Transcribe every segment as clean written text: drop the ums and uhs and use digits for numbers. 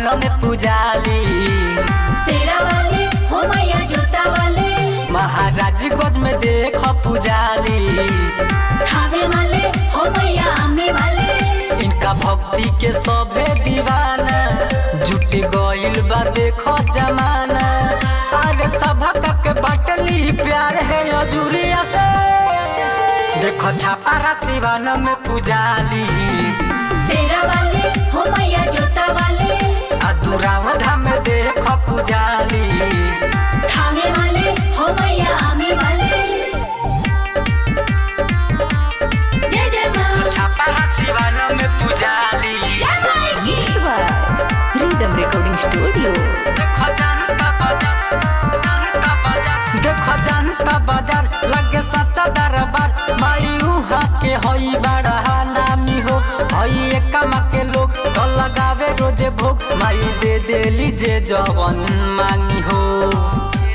सिवान में पुजाली, शेरा वाले हो मैया जोता वाले, महाराजगंज में देख पुजाली, थावे वाले हो मैया आमे वाले, इनका भक्ति के सभे दीवाना, जुट गइल बा देखो जमाना। अरे सबका के बाटली प्यार है अजूरिया से, देखो छापारा सिवान में पुजाली, शेरा वाले हो मैया जोता वाले, अधूराव धाम में देखो पुजाली, थावे वाले हो मैया आमे वाले। जय जय माँ, छापारा सिवान में पुजाली, जय माँ की। Rhythm recording studio. देखो जनता बाजार लगे सच्चा दरबार, माई उहाँ के हई बड़ा नामी हो, हई एकमा के लोग तो लगावे रोजे भोग, माई दे देली जे जवन मांगी हो,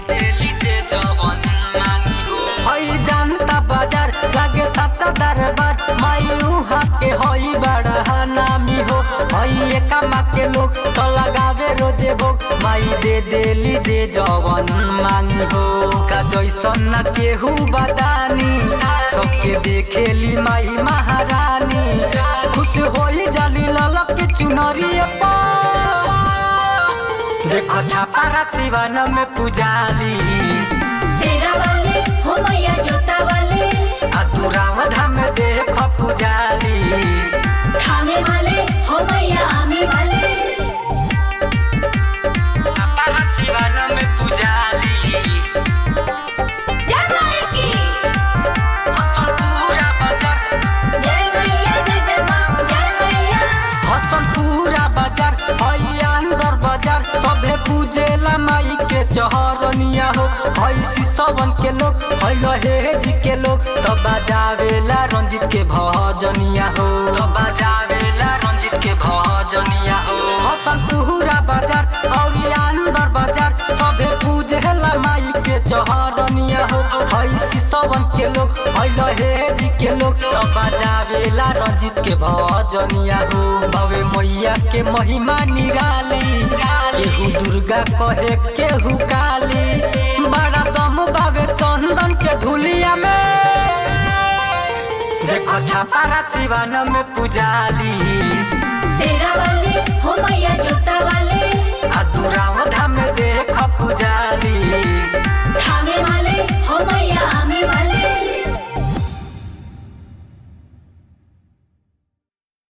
देली जे जवन मांगी हो। हई जनता बाजार लगे सच्चा दरबार, माई उहाँ के हई बड़ा नामी हो, हई एकमा के लोग तो लगावे रोजे भोग, माई दे देली जे जवन मांगी हो। का जैसन न केहू बदानी, सबके देखेली माई महारानी, खुश होई जाली ललक के चुनरिया पर, देखो छापारा सिवान में पुजाली, शेरा वाले हो मैया जोता वाले, अधूराव धाम देखो पुजाली, थावे वाले हो मैया आमे वाले। छापारा सिवान में पुजाली, जय माँ की। हसनपुरा बाजार, जय मैया जय जय माँ जय मैया, हसनपुरा बाजार हई अंदर बाजार, सभे पूजेला माई के चहरनिया हो, हई सिसवन के लोग हई लहेज के लोग, तो बजावेला रंजित के भजनिया हो, तो बजावेला रंजित के भजनिया हो। हसनपुरा बाजार और अंदर बाजार सभे पूजेला माई के चहरनिया हो, हई सिसवन के लोग हई लहेज के लोग, तो बजावेला रंजित के भजनिया हो। बावे मैया के महिमा निराली, केहू दुर्गा कहे केहू काली, बड़ा दम बावे चंदन के धुलिया में, देखो छापारा सिवान में पुजाली, शेरा वाले हो मैया जोता वाले,